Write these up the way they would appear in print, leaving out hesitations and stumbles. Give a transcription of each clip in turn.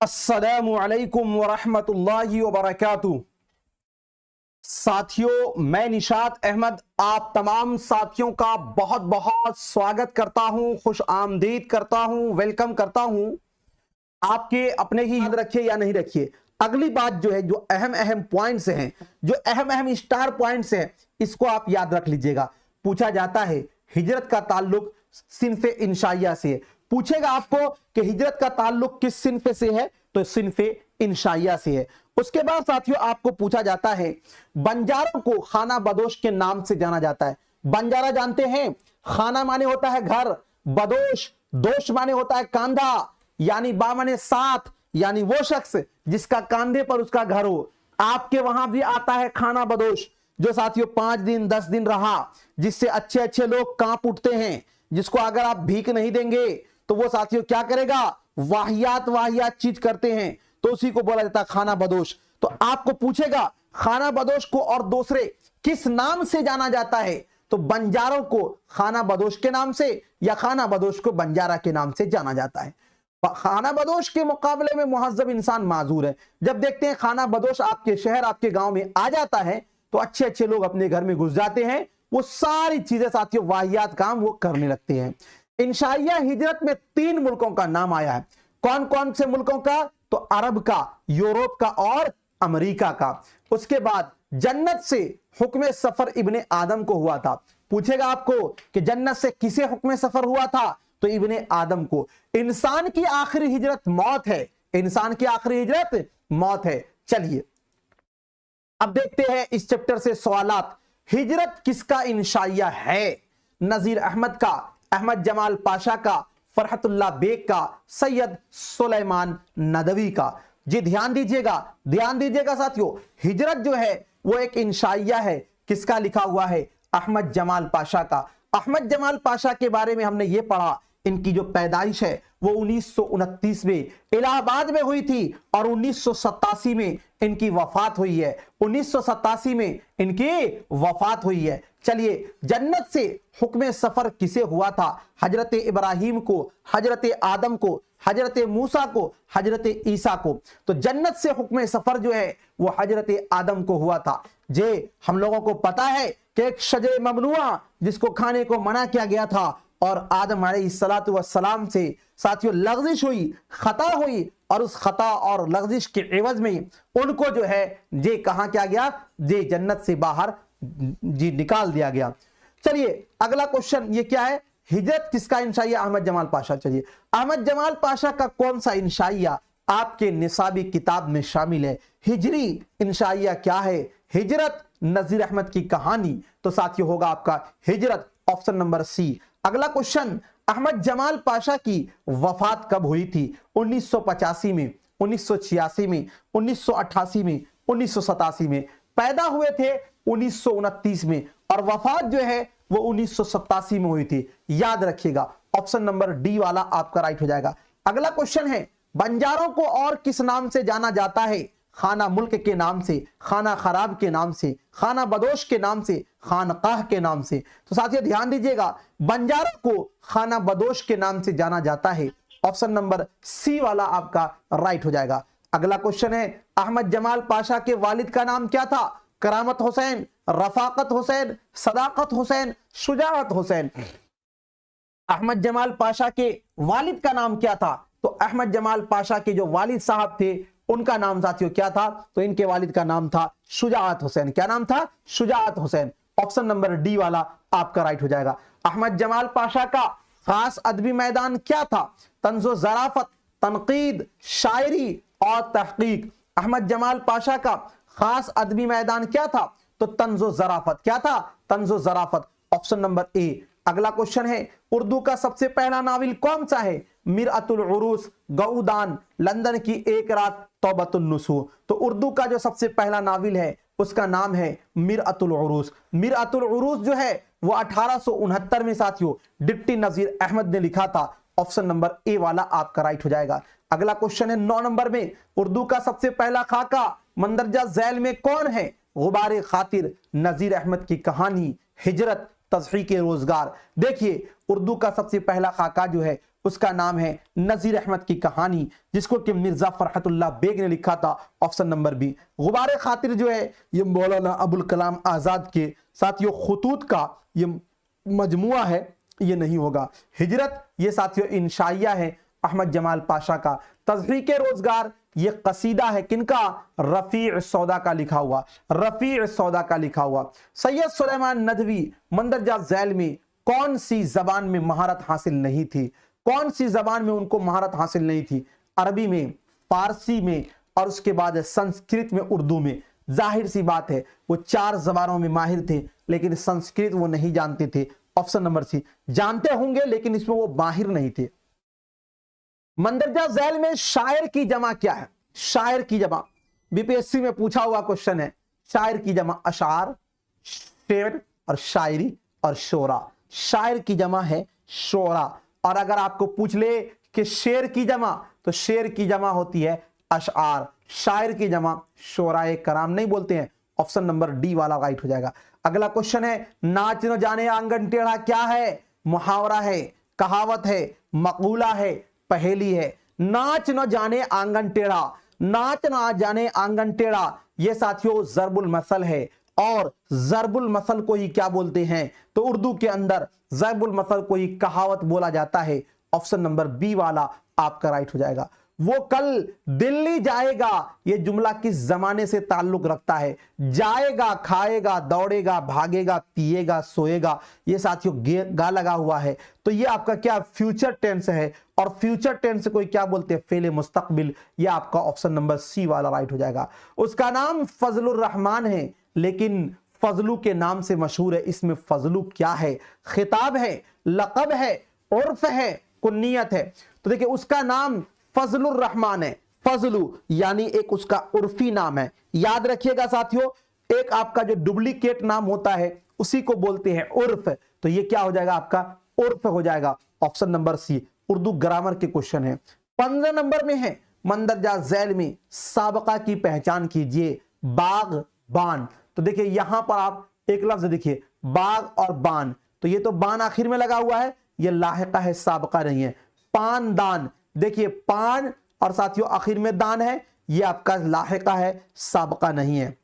अस्सलामु अलैकुम वरहमतुल्लाहि वबरकातुहू। साथियों, मैं निशात अहमद आप तमाम साथियों का बहुत बहुत स्वागत करता हूं, खुश आमदीद करता हूं, वेलकम करता हूं। आपके अपने ही याद रखिए या नहीं रखिए, अगली बात जो है, जो अहम अहम पॉइंट्स हैं, जो अहम अहम स्टार पॉइंट्स हैं, इसको आप याद रख लीजिएगा। पूछा जाता है हिजरत का ताल्लुक सिन्फ़े इंशाइया से है। पूछेगा आपको कि हिजरत का ताल्लुक किस सिन्फ़े से है, तो सिन्फ़े इंशाइया से है। उसके बाद साथियों आपको पूछा जाता है बंजारों को खाना बदोश के नाम से जाना जाता है। बंजारा जानते हैं, खाना माने होता है घर, बदोश दोष माने होता है कांधा, यानी बा माने साथ, यानी वो शख्स जिसका कांधे पर उसका घर हो। आपके वहां भी आता है खाना बदोश, जो साथियों 5 दिन 10 दिन रहा, जिससे अच्छे अच्छे लोग कांप उठते हैं, जिसको अगर आप भीख नहीं देंगे तो वो साथियों क्या करेगा, वाहियात वाहियात चीज करते हैं, तो उसी को बोला जाता है खाना बदोश। तो आपको पूछेगा खाना बदोश को और दूसरे किस नाम से जाना जाता है, तो बंजारों को खाना बदोश के नाम से या खाना बदोश को बंजारा के नाम से जाना जाता है। खाना बदोश के मुकाबले में मुहज्जब इंसान माजूर है। जब देखते हैं खाना बदोश आपके शहर आपके गांव में आ जाता है, तो अच्छे अच्छे लोग अपने घर में घुस जाते हैं, वो सारी चीजें साथियों वाहियात काम वो करने लगते हैं। इंशाइया हिजरत में 3 मुल्कों का नाम आया है। कौन कौन से मुल्कों का, तो अरब का, यूरोप का और अमेरिका का। उसके बाद जन्नत से हुक्म सफर इब्ने आदम को हुआ था। पूछेगा आपको कि जन्नत से किसे हुक्म सफर हुआ था, तो इब्ने आदम को। इंसान की आखिरी हिजरत मौत है, इंसान की आखिरी हिजरत मौत है। चलिए अब देखते हैं इस चैप्टर से सवालात। हिजरत किसका इंशाइया है? नजीर अहमद का, अहमद जमाल पाशा का, फरहतुल्लाह बेग का, सैयद सुलेमान नदवी का। जी ध्यान दीजिएगा साथियों, हिजरत जो है वो एक इंशाइया है। किसका लिखा हुआ है? अहमद जमाल पाशा का। अहमद जमाल पाशा के बारे में हमने ये पढ़ा, इनकी जो पैदाइश है वो 1929 में इलाहाबाद में हुई थी और 1987 में इनकी वफात हुई है। 1987 में इनकी वफात हुई है। चलिए, जन्नत से हुक्म सफर किसे हुआ था? हजरत इब्राहिम को, हजरत आदम को, हजरत मूसा को, हजरत ईसा को। तो जन्नत से हुक्म सफर जो है वो हजरत आदम को हुआ था। जे हम लोगों को पता है कि एक शजरे ममनुआ जिसको खाने को मना किया गया था, और आदम अलैहिस्सलातु वस्सलाम से साथियों लग़ज़िश हुई, खता हुई, और उस खता और लग़ज़िश के एवज में उनको जो है जे कहां किया गया, जे जन्नत से बाहर जी निकाल दिया गया। चलिए अगला क्वेश्चन ये क्या है? हिजरत किसका इंशाइया? अहमद जमाल पाशा। चलिए, अहमद जमाल पाशा का कौन सा इंशाइया आपके निसाबी किताब में शामिल है? हिजरी इंशाइया क्या है? हिजरत नजीर अहमद की कहानी। तो साथियों होगा आपका हिजरत, ऑप्शन नंबर सी। अगला क्वेश्चन, अहमद जमाल पाशा की वफात कब हुई थी? 1985 में, 1986 में, 1988 में, 1987 में। पैदा हुए थे 1929 में और वफात जो है वो 1987 में हुई थी। याद रखिएगा, ऑप्शन नंबर डी वाला आपका राइट हो जाएगा। अगला क्वेश्चन है, बंजारों को और किस नाम से जाना जाता है? खाना मुल्क के नाम से, खाना खराब के नाम से, खाना बदोश के नाम से, खानकाह के नाम से। तो साथियों ध्यान दीजिएगा, बंजारों को खाना बदोश के नाम से जाना जाता है। ऑप्शन नंबर सी वाला आपका राइट हो जाएगा। अगला क्वेश्चन है, अहमद जमाल पाशा के वालिद का नाम क्या था? करामत हुसैन, रफाकत हुसैन, सदाकत हुसैन, शुजाअत हुसैन। अहमद जमाल पाशा के वालिद का नाम क्या था? तो अहमद जमाल पाशा के जो वालिद साहब थे उनका नाम साथियों क्या था? तो इनके वालिद का नाम था शुजाअत हुसैन। क्या नाम था? शुजाअत हुसैन। ऑप्शन नंबर डी वाला आपका राइट हो जाएगा। अहमद जमाल पाशा का खास अदबी मैदान क्या था? तंज़ो ज़राफ़त, तनकीद, शायरी और तहकीक। अहमद जमाल पाशा का खास अदबी मैदान क्या था? तो तंज़ो ज़राफ़त। क्या था? तंज़ो ज़राफ़त। Option number A. अगला क्वेश्चन है, उर्दू का सबसे पहला नावल कौन सा है? मिरअतुल उरूस, गऊदान, लंदन की एक रात, तौबतुन नुसूह। तो उर्दू का जो सबसे पहला नावल है उसका नाम है मिरअतुल उरूस। मिरअतुल उरूस जो है वो 1869 में साथियों डिप्टी नजीर अहमद ने लिखा था। ऑप्शन नंबर ए वाला आपका राइट हो जाएगा। अगला क्वेश्चन है 9 नंबर में, उर्दू का सबसे पहला खाका मंदरजा झैल में कौन है? गुबारे खातिर, नजीर अहमद की कहानी, हिजरत, तज़हीक़े रोजगार। देखिए उर्दू का सबसे पहला खाका जो है उसका नाम है नज़ीर अहमद की कहानी, जिसको कि मिर्जा फरहतुल्लाह बेग ने लिखा था, ऑप्शन नंबर बी। गुबारे खातिर जो है ये मौलाना अबुल कलाम आज़ाद के साथियों खुतूत का ये मजमुआ है, ये नहीं होगा। हिजरत ये साथियों इंशाइया है अहमद जमाल पाशा का। तज़हीक़े रोजगार ये कसीदा है किनका, रफ़ी सौदा का लिखा हुआ, रफ़ी सौदा का लिखा हुआ। सैयद सुलेमान नदवी मंदरजा झैल में कौन सी जबान में महारत हासिल नहीं थी, कौन सी जबान में उनको महारत हासिल नहीं थी, अरबी में, फारसी में और उसके बाद संस्कृत में, उर्दू में। जाहिर सी बात है वो 4 जबानों में माहिर थे, लेकिन संस्कृत वो नहीं जानते थे, ऑप्शन नंबर सी। जानते होंगे लेकिन इसमें वो माहिर नहीं थे। मंदरजा झैल में शायर की जमा क्या है, शायर की जमा बीपीएससी में पूछा हुआ क्वेश्चन है। शायर की जमा अशार, शेर और शायरी और शोरा। शायर की जमा है शोरा। और अगर आपको पूछ ले कि शेर की जमा, तो शेर की जमा होती है अशार, शायर की जमा शोराए कराम नहीं बोलते हैं, ऑप्शन नंबर डी वाला राइट हो जाएगा। अगला क्वेश्चन है नाच न जाने आंगन टेढ़ा क्या है, मुहावरा है, कहावत है, मकूला है, पहेली है। नाच न जाने आंगन टेढ़ा, नाच न जाने आंगन टेढ़ा ये साथियों ज़रबुल मसल है। और ज़रबुल मसल को ही क्या बोलते हैं, तो उर्दू के अंदर ज़रबुल मसल को ही कहावत बोला जाता है, ऑप्शन नंबर बी वाला आपका राइट हो जाएगा। वो कल दिल्ली जाएगा ये जुमला किस जमाने से ताल्लुक रखता है, जाएगा, खाएगा, दौड़ेगा, भागेगा, पिएगा, सोएगा, ये साथियों गा लगा हुआ है, तो ये आपका क्या फ्यूचर टेंस है। और फ्यूचर टेंस को क्या बोलते हैं, फेले मुस्तकबिल, ये आपका ऑप्शन नंबर सी वाला राइट हो जाएगा। उसका नाम फजलुर रहमान है, लेकिन फजलू के नाम से मशहूर है। इसमें फजलू क्या है, खिताब है, लक़ब है, उर्फ है, कुन्नियत है। तो देखिए उसका नाम फजलुर रहमान है। फजलू यानी एक उसका उर्फी नाम है। याद रखिएगा साथियों, एक आपका जो डुप्लीकेट नाम होता है उसी को बोलते हैं उर्फ। तो ये क्या हो जाएगा आपका उर्फ हो जाएगा, option number C. Urdu grammar के क्वेश्चन है। 15 नंबर में है मंदरजा झैल में साबका की पहचान कीजिए, बाग बान। तो देखिए यहां पर आप एक लफ्ज देखिए बाग और बान, तो ये तो बान आखिर में लगा हुआ है, ये लाहिका है, साबका नहीं है। पान दान, देखिए पान और साथियों आखिर में दान है, ये आपका लाहिका है, साबका नहीं है।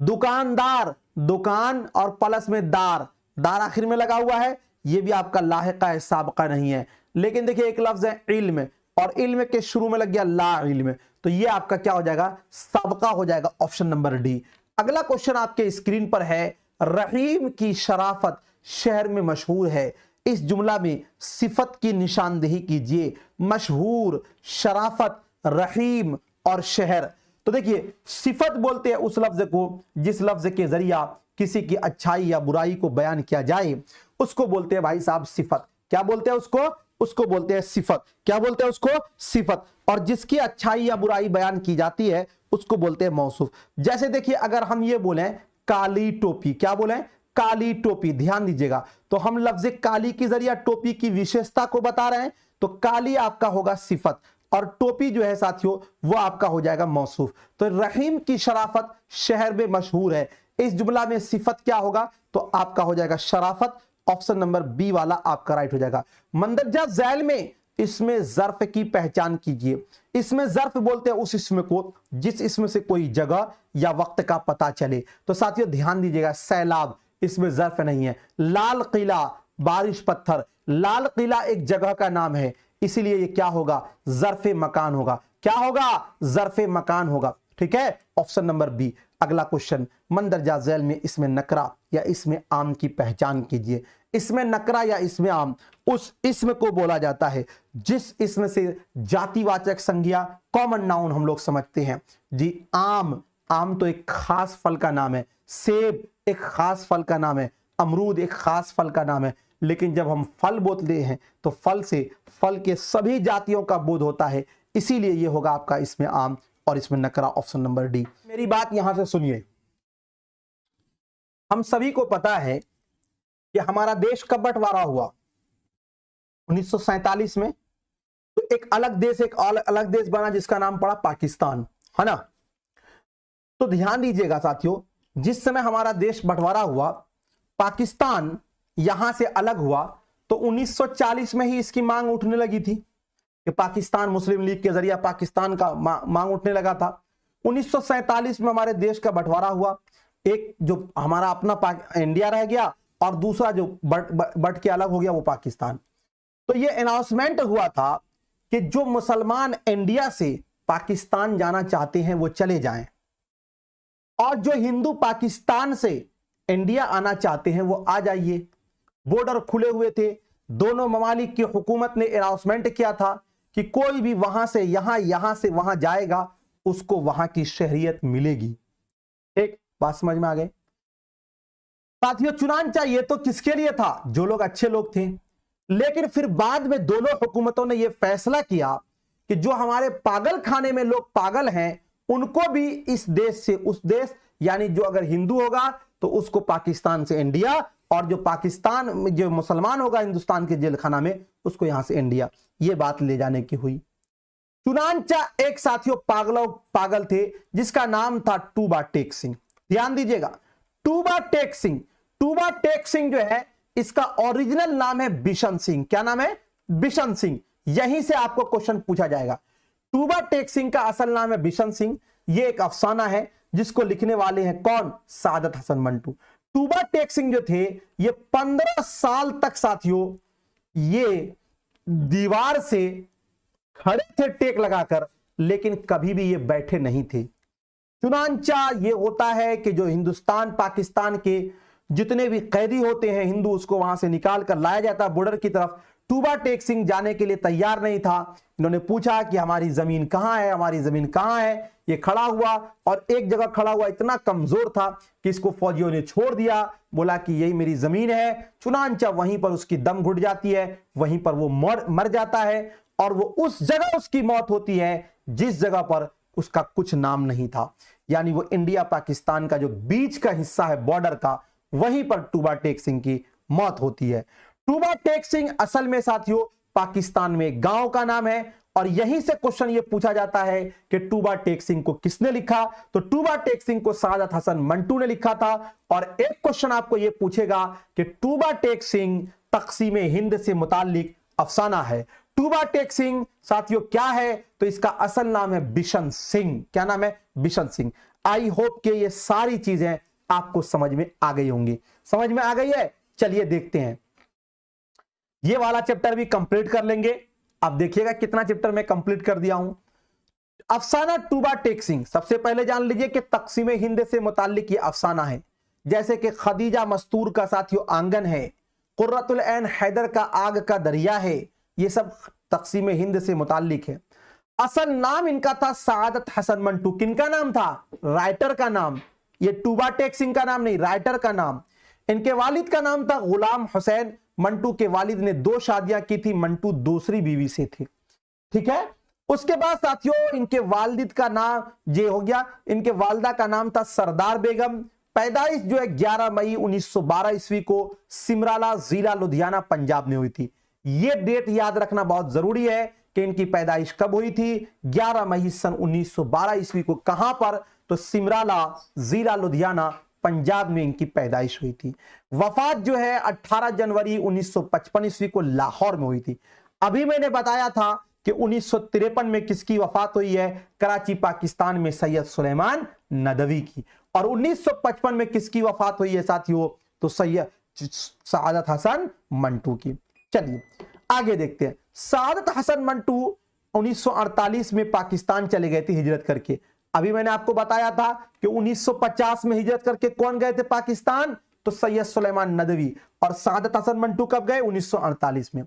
दुकानदार, दुकान और प्लस में दार, दार आखिर में लगा हुआ है, ये भी आपका लाहिका है, साबका नहीं है। लेकिन देखिए एक लफ्ज है इल्म, और इल्म के शुरू में लग गया ला इल्म, तो ये आपका क्या हो जाएगा, साबका हो जाएगा, ऑप्शन नंबर डी। अगला क्वेश्चन आपके स्क्रीन पर है, रहीम की शराफत शहर में मशहूर है, इस जुमला में सिफत की निशानदेही कीजिए। मशहूर, शराफत, रहीम और शहर। तो देखिए सिफत बोलते हैं उस लफ्ज को जिस लफ्ज के जरिया किसी की अच्छाई या बुराई को बयान किया जाए, उसको बोलते हैं भाई साहब सिफत। क्या बोलते हैं उसको, उसको बोलते हैं सिफत। क्या बोलते हैं उसको, सिफत। और जिसकी अच्छाई या बुराई बयान की जाती है उसको बोलते हैं मौसूफ। जैसे देखिए अगर हम ये बोलें काली टोपी, क्या बोलें, काली टोपी, ध्यान दीजिएगा, तो हम लफ्ज काली के जरिए टोपी की विशेषता को बता रहे हैं, तो काली आपका होगा सिफत और टोपी जो है साथियों वो आपका हो जाएगा मौसूफ। तो रहीम की शराफत शहर में मशहूर है, इस जुमला में सिफत क्या होगा, तो आपका हो जाएगा शराफत, ऑप्शन नंबर बी वाला आपका राइट हो जाएगा। मंदरजा झैल में इसमें ज़र्फ की पहचान कीजिए। इसमें ज़र्फ बोलते हैं उस इसम को जिस इसमें से कोई जगह या वक्त का पता चले। तो साथियों ध्यान दीजिएगा, सैलाब इसमें ज़र्फ नहीं है। लाल किला, बारिश पत्थर, लाल किला एक जगह का नाम है, इसीलिए ये क्या होगा, ज़र्फ मकान होगा। क्या होगा, ज़र्फ मकान होगा, ठीक है, ऑप्शन नंबर बी। अगला क्वेश्चन, मंदरजा झैल में इसमें नकरा या इसमें आम की पहचान कीजिए। इसमें नकरा या इसमें आम उस इसम को बोला जाता है जिस इसमें से जातिवाचक संज्ञा, कॉमन नाउन हम लोग समझते हैं जी। आम, आम तो एक खास फल का नाम है, सेब एक खास फल का नाम है, अमरूद एक खास फल का नाम है। लेकिन जब हम फल बोलते हैं तो फल से फल के सभी जातियों का बोध होता है, इसीलिए ये होगा आपका इसमें आम और इसमें नकरा, ऑप्शन नंबर डी। मेरी बात यहां से सुनिए, हम सभी को पता है कि हमारा देश कब बंटवारा हुआ, 1947 में। तो एक अलग देश, एक अलग देश बना जिसका नाम पड़ा पाकिस्तान, है ना। तो ध्यान दीजिएगा साथियों, जिस समय हमारा देश बंटवारा हुआ पाकिस्तान यहां से अलग हुआ तो 1940 में ही इसकी मांग उठने लगी थी कि पाकिस्तान, मुस्लिम लीग के जरिए पाकिस्तान का मांग उठने लगा था। 1947 में हमारे देश का बंटवारा हुआ, एक जो हमारा अपना इंडिया रह गया और दूसरा जो बट के अलग हो गया वो पाकिस्तान। तो ये अनाउंसमेंट हुआ था कि जो मुसलमान इंडिया से पाकिस्तान जाना चाहते हैं वो चले जाएं, और जो हिंदू पाकिस्तान से इंडिया आना चाहते हैं वो आ जाइए। बॉर्डर खुले हुए थे, दोनों ममालिक की हुकूमत ने अनाउंसमेंट किया था कि कोई भी वहां से यहां से वहां जाएगा उसको वहां की शहरियत मिलेगी। एक बात समझ में आ गई साथियों? चुनांचा ये तो किसके लिए था? जो लोग अच्छे लोग थे। लेकिन फिर बाद में दोनों हुकूमतों ने यह फैसला किया कि जो हमारे पागल खाने में लोग पागल हैं उनको भी इस देश से उस देश, यानी जो अगर हिंदू होगा तो उसको पाकिस्तान से इंडिया, और जो पाकिस्तान में जो मुसलमान होगा हिंदुस्तान के जेल खाना में उसको यहां से इंडिया। यह बात ले जाने की हुई। चुनांचा एक साथियों पागल थे जिसका नाम था टूबा टेक सिंह। ध्यान दीजिएगा, टूबा टेक सिंह। टूबा टेक सिंह जो है इसका ओरिजिनल नाम है बिशन सिंह। क्या नाम है? बिशन सिंह। यहीं से आपको क्वेश्चन पूछा जाएगा। टूबा टेक सिंह का असल नाम है बिशन सिंह। यह एक अफसाना है जिसको लिखने वाले हैं कौन? सादत हसन मंटू। टूबा टेक सिंह जो थे ये 15 साल तक साथियों ये दीवार से खड़े थे टेक लगाकर, लेकिन कभी भी ये बैठे नहीं थे। चुनांचा ये होता है कि जो हिंदुस्तान पाकिस्तान के जितने भी कैदी होते हैं हिंदू, उसको वहां से निकाल कर लाया जाता बॉर्डर की तरफ। टूबा टेक सिंह जाने के लिए तैयार नहीं था। इन्होंने पूछा कि हमारी जमीन कहां है, हमारी जमीन कहां है। ये खड़ा हुआ और एक जगह खड़ा हुआ, इतना कमजोर था कि इसको फौजियों ने छोड़ दिया, बोला कि यही मेरी जमीन है। चुनांचा वहीं पर उसकी दम घुट जाती है, वहीं पर वो मर जाता है, और वो उस जगह उसकी मौत होती है जिस जगह पर उसका कुछ नाम नहीं था। यानी वो इंडिया पाकिस्तान का जो बीच का हिस्सा है बॉर्डर का, वहीं पर टूबा टेक सिंह की मौत होती है। टूबा टेक सिंह असल में साथियों पाकिस्तान में गांव का नाम है, और यहीं से क्वेश्चन ये पूछा जाता है कि टूबा टेक सिंह को किसने लिखा? तो टूबा टेक सिंह को सादत हसन मंटू ने लिखा था। और एक क्वेश्चन आपको ये पूछेगा कि टूबा टेक सिंह तकसीम हिंद से मुताल्लिक अफसाना है। टूबा टेक सिंह साथियों क्या है? तो इसका असल नाम है बिशन सिंह। क्या नाम है? बिशन सिंह। आई होप कि ये सारी चीजें आपको समझ में आ गई होंगी। समझ में आ गई है? चलिए देखते हैं, ये वाला चैप्टर भी कंप्लीट कर लेंगे। अब देखिएगा कितना चैप्टर मैं कंप्लीट कर दिया हूं। अफसाना टूबा टेक सिंह, सबसे पहले जान लीजिए कि तकसीम हिंद से मुताल्लिक ये अफसाना है। जैसे कि खदीजा मस्तूर का साथियों आंगन है, कुर्रतुल ऐन हैदर का आग का दरिया है, ये सब तकसीम हिंद से मुताल्लिक है। असल नाम इनका था सादत हसन मंटू। किनका नाम था? राइटर का नाम। ये टूबा टेक सिंह का नाम नहीं, राइटर का नाम। इनके वालिद का नाम था गुलाम हुसैन। मंटू के वालिद ने 2 शादियां की थी, मंटू दूसरी बीवी से थे। ठीक है। उसके बाद साथियों इनके वालिद का नाम ये हो गया, इनके वालिदा का नाम था सरदार बेगम। पैदाइश जो है 11 मई 1912 ईस्वी को सिमराला जिला लुधियाना पंजाब में हुई थी। यह डेट याद रखना बहुत जरूरी है कि इनकी पैदाइश कब हुई थी? 11 मई सन 1912 ईस्वी को। कहां पर? तो सिमराला जिला लुधियाना पंजाब में इनकी पैदाइश हुई थी। वफात जो है 18 जनवरी 1955 ईस्वी को लाहौर में हुई थी। अभी मैंने बताया था कि 1953 में किसकी वफात हुई है? कराची पाकिस्तान में सैयद सुलेमान नदवी की। और 1955 में किसकी वफात हुई है साथियों? तो सैयद सादत हसन मंटू की। चलिए आगे देखते हैं। सादत हसन मंटू 1948 में पाकिस्तान चले गए थे हिजरत करके। अभी मैंने आपको बताया था कि 1950 में हिजरत करके कौन गए थे पाकिस्तान? तो सैयद सुलेमान नदवी। और सादत हसन मंटू कब गए? 1948 में।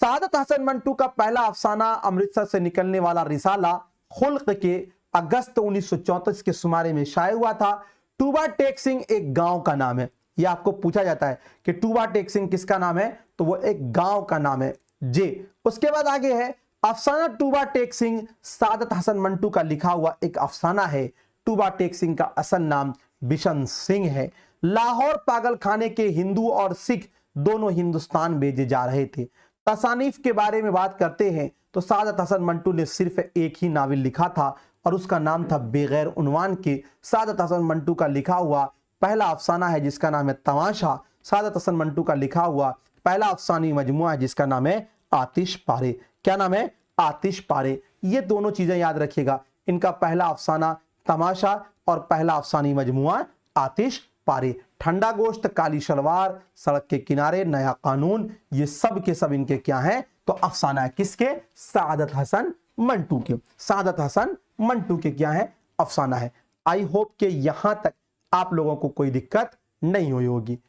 सादत हसन मंटू का पहला अफसाना अमृतसर से निकलने वाला रिसाला खुल्क के अगस्त 1934 के शुमारे में शाये हुआ था। टूबा टेक सिंह एक गांव का नाम है। यह आपको पूछा जाता है कि टूबा टेक सिंह किसका नाम है? तो वो एक गांव का नाम है जे। उसके बाद आगे है अफसाना टूबा टेक सिंह सादत हसन मंटू का लिखा हुआ एक अफसाना है। टूबा टेक सिंह का असल नाम बिशन सिंह है। लाहौर पागल खाने के हिंदू और सिख दोनों हिंदुस्तान भेजे जा रहे थे। तसानीफ के बारे में बात करते हैं तो सादत हसन मंटू ने सिर्फ एक ही नावल लिखा था और उसका नाम था बेगैर उन्वान के। सादत हसन मंटू का लिखा हुआ पहला अफसाना है जिसका नाम है तमाशा। सादत हसन मंटू का लिखा हुआ पहला अफसानी मजमुआ है जिसका नाम है आतिश पारे। क्या नाम है? आतिश पारे। ये दोनों चीजें याद रखिएगा, इनका पहला अफसाना तमाशा और पहला अफसानी मजमुआ आतिश पारे। ठंडा गोश्त, काली शलवार, सड़क के किनारे, नया कानून, ये सब के सब इनके क्या हैं? तो अफसाना है। किसके? सादत हसन मंटू के। सादत हसन मंटू के क्या है? अफसाना है। आई होप कि यहां तक आप लोगों को कोई दिक्कत नहीं हुई होगी।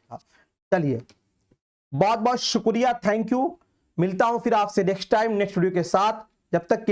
चलिए, बहुत बहुत शुक्रिया, थैंक यू। मिलता हूं फिर आपसे नेक्स्ट टाइम नेक्स्ट वीडियो के साथ। जब तक के